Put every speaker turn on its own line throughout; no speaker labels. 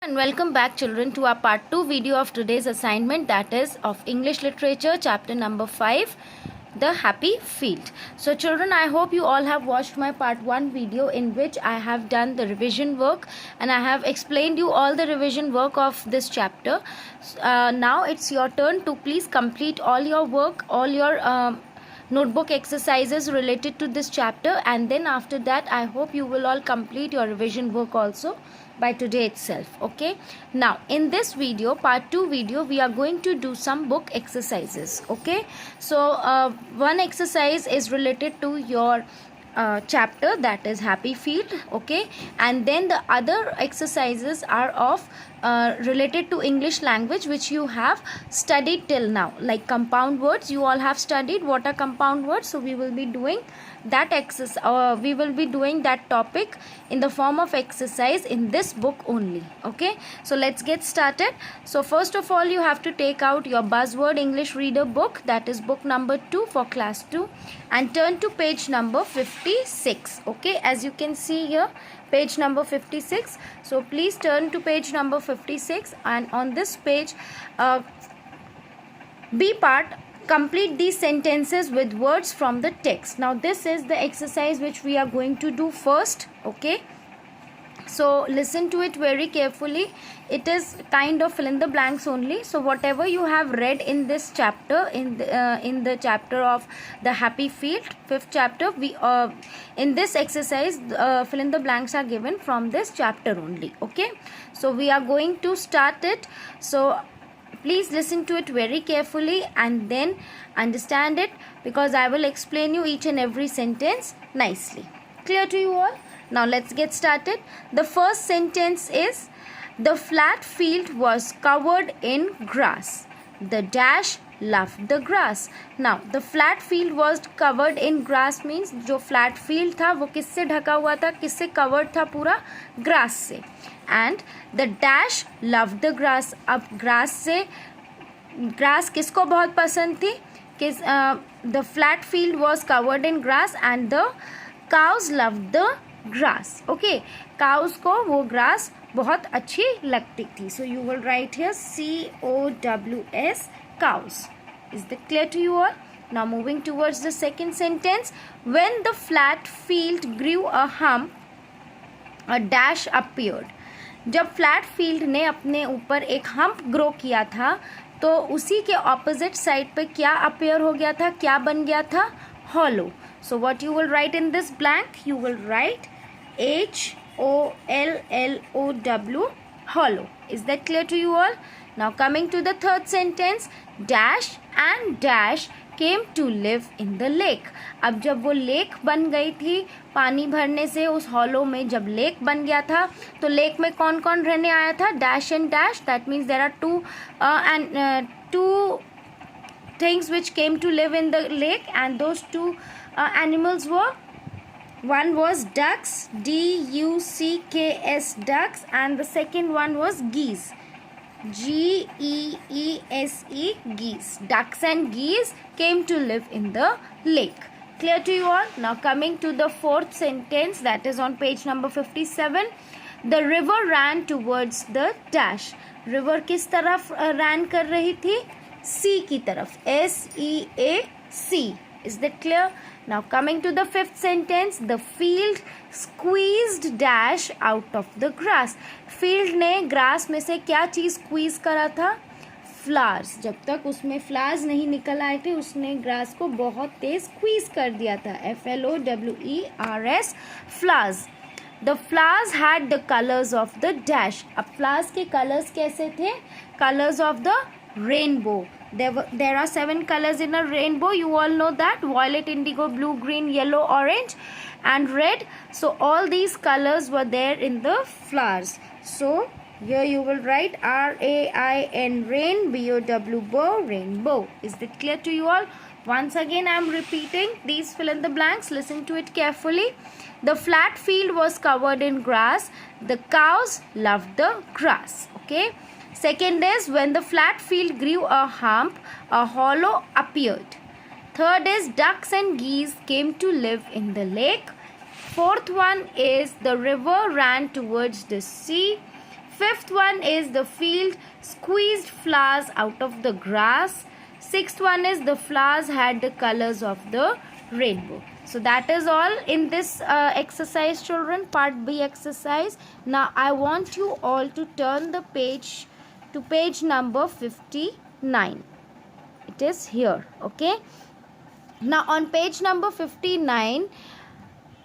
And welcome back children to our part 2 video of today's assignment, that is of English literature chapter number 5, the happy field. So children, I hope you all have watched my part 1 video in which I have done the revision work and I have explained you all the revision work of this chapter. Now it's your turn to please complete all your work, all your notebook exercises related to this chapter, and then after that I hope you will all complete your revision work also by today itself. Okay, now in this video, part 2 video, we are going to do some book exercises. Okay, so one exercise is related to your chapter, that is happy field. Okay, and then the other exercises are of related to English language, which you have studied till now, like compound words. You all have studied what are compound words, so we will be doing that exercise, we will be doing that topic in the form of exercise in this book only. Okay, so let's get started. So first of all, you have to take out your buzzword English reader book, that is book number 2 for class 2, and turn to page number 56. Okay, as you can see here, page number 56. So please turn to page number 56, and on this page, B part, complete these sentences with words from the text. Now this is the exercise which we are going to do first. Okay, so listen to it very carefully. It is kind of fill in the blanks only. So whatever you have read in this chapter, in the chapter of the happy field, 5th chapter, we in this exercise fill in the blanks are given from this chapter only. Okay, so we are going to start it. So please listen to it very carefully and then understand it, because I will explain you each and every sentence nicely. Clear to you all? Now let's get started. The first sentence is, the flat field was covered in grass. The dash loved the grass. Now the flat field was covered in grass means जो flat field था वो किससे ढका हुआ था, किससे covered था पूरा, grass से. And the dash loved the grass. अब grass से, grass किसको बहुत पसंद थी, किस the flat field was covered in grass and the cows loved the grass. Okay, cows को वो grass बहुत अच्छी लगती थी. So you will write here COWS, cows. Is that clear to you all? Now moving towards the second sentence, when the flat field grew a hump, a dash appeared. जब flat field ने अपने ऊपर एक hump grow किया था, तो उसी के ऑपोजिट साइड पे क्या अपीयर हो गया था, क्या बन गया था, hollow. So what you will write in this blank, you will write HOLLOW, hollow. Is that clear to you all? Now coming to the third sentence, dash and dash came to live in the lake. अब जब वो lake बन गई थी पानी भरने से, उस हॉलो में जब लेक बन गया था, तो लेक में कौन कौन रहने आया था, dash and dash. That means there are two things which came to live in the lake, and those two animals were, one was ducks, DUCKS, ducks, and the second one was geese, GEESE, geese. Ducks and geese came to live in the lake. Clear to you all? Now coming to the fourth sentence, that is on page number 57. The river ran towards the dash. River किस तरफ ran कर रही थी, sea की तरफ, SEAC. Is that clear? Now coming to the fifth sentence, the field squeezed dash out of the grass. Field ने grass में से क्या चीज़ squeeze करा था, flowers. जब तक उसमें flowers नहीं निकल आए थे, उसने grass को बहुत तेज squeeze कर दिया था, FLOWERS, flowers. The flowers had the colors of the dash. अब flowers के colors कैसे थे, colors of the rainbow. There are 7 colors in a rainbow. You all know that: violet, indigo, blue, green, yellow, orange, and red. So all these colors were there in the flowers. So here you will write RAIN, rain, BOW, bow, rainbow. Is that clear to you all? Once again I am repeating these fill in the blanks. Listen to it carefully. The flat field was covered in grass. The cows loved the grass. Okay. Second is, when the flat field grew a hump, a hollow appeared. Third is, ducks and geese came to live in the lake. Fourth one is, the river ran towards the sea. Fifth one is the field squeezed flowers out of the grass. Sixth one is the flowers had the colors of the rainbow. So that is all in this exercise, children, part B exercise. Now I want you all to turn the page to page number 59. It is here, okay? Now on page number 59,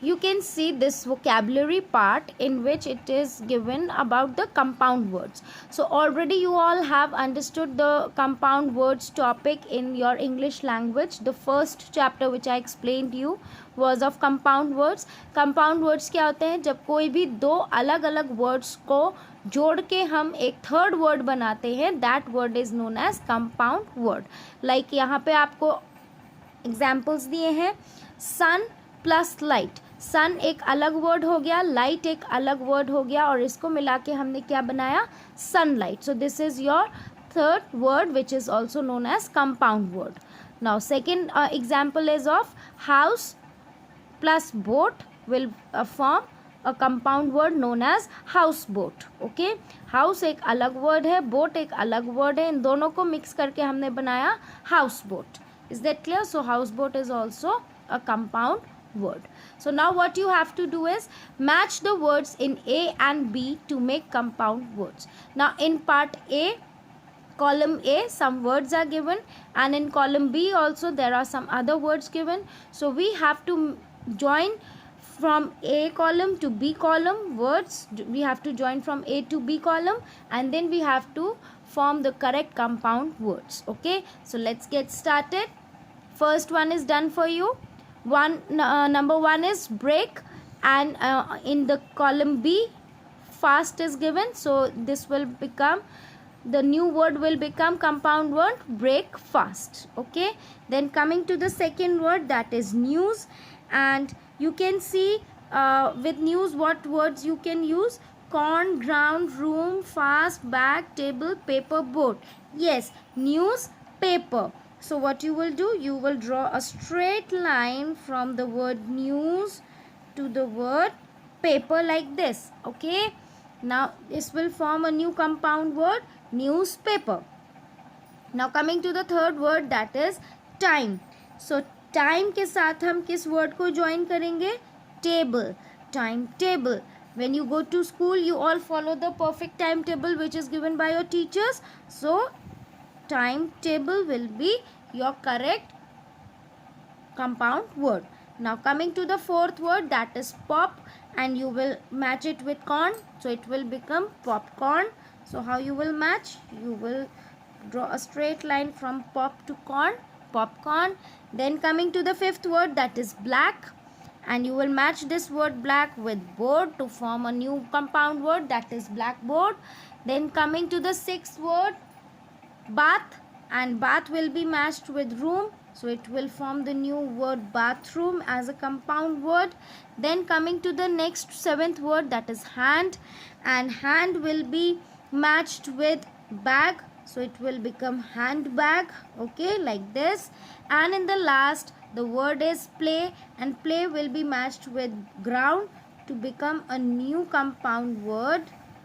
you can see this vocabulary part in which it is given about the compound words. So already you all have understood the compound words topic in your English language. The first chapter which I explained you was of compound words. Compound words क्या होते हैं? जब कोई भी दो अलग अलग words को जोड़ के हम एक थर्ड वर्ड बनाते हैं, that word is known as compound word. Like यहाँ पे आपको एग्जाम्पल्स दिए हैं. सन प्लस लाइट. सन एक अलग वर्ड हो गया, लाइट एक अलग वर्ड हो गया, और इसको मिला के हमने क्या बनाया? Sunlight. So this is your third word which is also known as compound word. Now second example is of house plus boat will form a compound word known as house boat. okay, house एक अलग word है, boat एक अलग word है, इन दोनों को mix करके हमने बनाया house boat. Is that clear? So house boat is also a compound word. So now what you have to do is match the words in A and B to make compound words. Now in part A, column A, some words are given, and in column B also there are some other words given. So we have to join from A column to B column words. We have to join from A to B column, and then we have to form the correct compound words. Okay, so let's get started. First one is done for you. Number one is break, and in the column B fast is given, so this will become, the new word will become compound word break fast. Okay, then coming to the second word, that is news, and you can see with news what words you can use. Corn, ground, room, fast, bag, table, paper, board. Yes, news, paper. So what you will do, you will draw a straight line from the word news to the word paper like this. Okay, now this will form a new compound word, newspaper. Now coming to the third word, that is time. So time के साथ हम किस word को join करेंगे? Table. Time table. when you go to school, you all follow the perfect timetable which is given by your teachers. So timetable will be your correct compound word. Now coming to the fourth word, that is pop, and you will match it with corn, so it will become popcorn. So how you will match? You will draw a straight line from pop to corn, popcorn. Then coming to the fifth word, that is black, and you will match this word black with board to form a new compound word, that is blackboard. Then coming to the sixth word, bath, and bath will be matched with room, so it will form the new word bathroom as a compound word. Then coming to the next seventh word, that is hand, and hand will be matched with bag, so it will become handbag. Okay, like this. And in the last, the word is play, and play will be matched with ground to become a new compound word,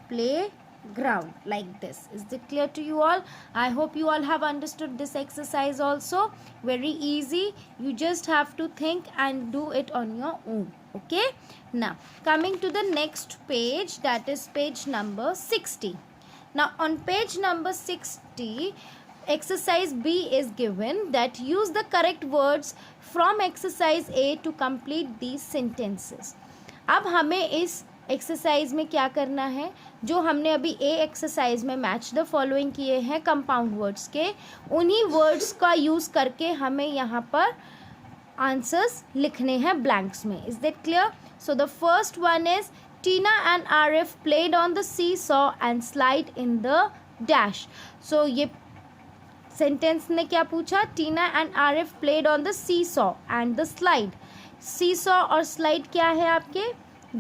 playground, like this. Is it clear to you all? I hope you all have understood this exercise also. Very easy. You just have to think and do it on your own. Okay. Now coming to the next page, that is page number 60. Now on page number 60, exercise B is given, that use the correct words from exercise A to complete these sentences. अब हमें इस exercise में क्या करना है? जो हमने अभी ए एक्सरसाइज में मैच द फॉलोइंग किए हैं कंपाउंड वर्ड्स के, उन्हीं वर्ड्स का यूज़ करके हमें यहाँ पर आंसर्स लिखने हैं ब्लैंक्स में. Is that clear? So the first one is Tina and Arif played on the seesaw and slide in the dash. So ये सेंटेंस ने क्या पूछा? Tina and Arif played on the seesaw and the slide. Seesaw और slide क्या है आपके?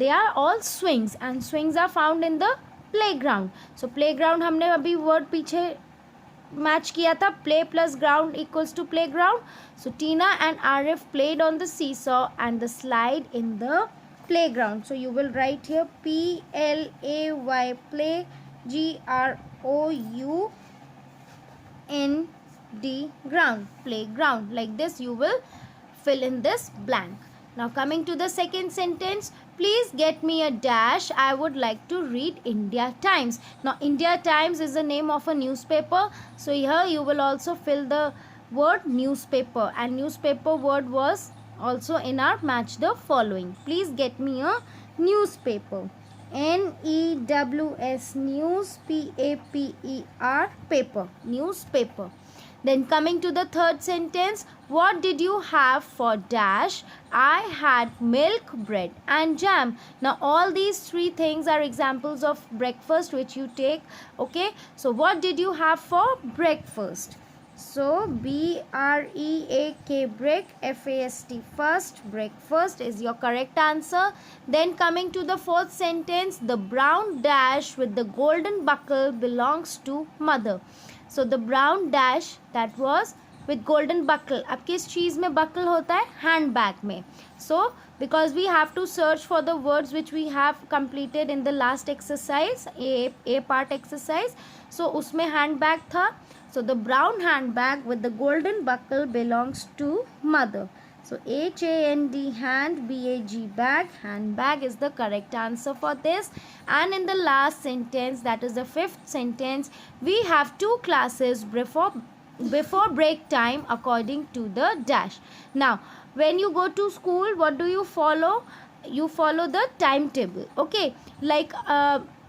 They are all swings, and swings are found in the playground. So playground हमने अभी word पीछे मैच किया था, play plus ground equals to playground. So Tina and Arif played on the seesaw and the slide in the playground. So you will write here play, play, G-R-O-U-N-D, ground, playground. Like this you will fill in this blank. Now coming to the second sentence, please get me a dash. I would like to read India Times. Now India Times is the name of a newspaper. So here you will also fill the word newspaper, and newspaper word was also in our match the following. Please get me a newspaper. N-E-W-S, news, P-A-P-E-R, paper, newspaper. Then coming to the third sentence, what did you have for dash? I had milk, bread and jam. Now all these three things are examples of breakfast which you take. Okay, so what did you have for breakfast? So B-R-E-A-K, break, F-A-S-T, first, breakfast is your correct answer. Then coming to the fourth sentence, the brown dash with the golden buckle belongs to mother. So the brown dash, that was with golden buckle. अब किस चीज़ में buckle होता है? Handbag में. So because we have to search for the words which we have completed in the last exercise, A part exercise. So उसमें handbag था. So the brown handbag with the golden buckle belongs to mother. So H-A-N-D, hand, B-A-G, bag, handbag is the correct answer for this. And in the last sentence, that is the fifth sentence, we have two classes before break time according to the dash. Now when you go to school, what do you follow? You follow the timetable. Okay, like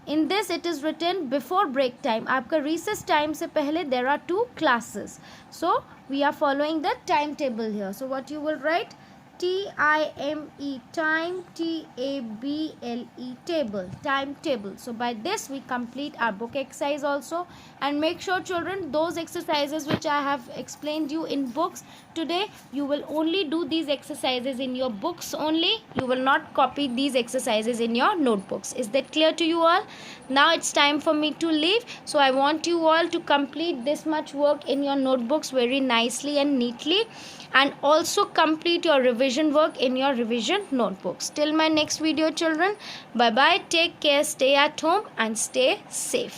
in this it is written before break time. आपका recess time से पहले there are two classes. So we are following the timetable here. So what you will write? T-I-M-E, time, T-A-B-L-E, table, timetable. So by this we complete our book exercise also. And make sure children, those exercises which I have explained you in books today, you will only do these exercises in your books only. You will not copy these exercises in your notebooks. Is that clear to you all? Now it's time for me to leave. So I want you all to complete this much work in your notebooks very nicely and neatly. And also complete your revision work in your revision notebooks. Till my next video children, bye bye, take care, stay at home and stay safe.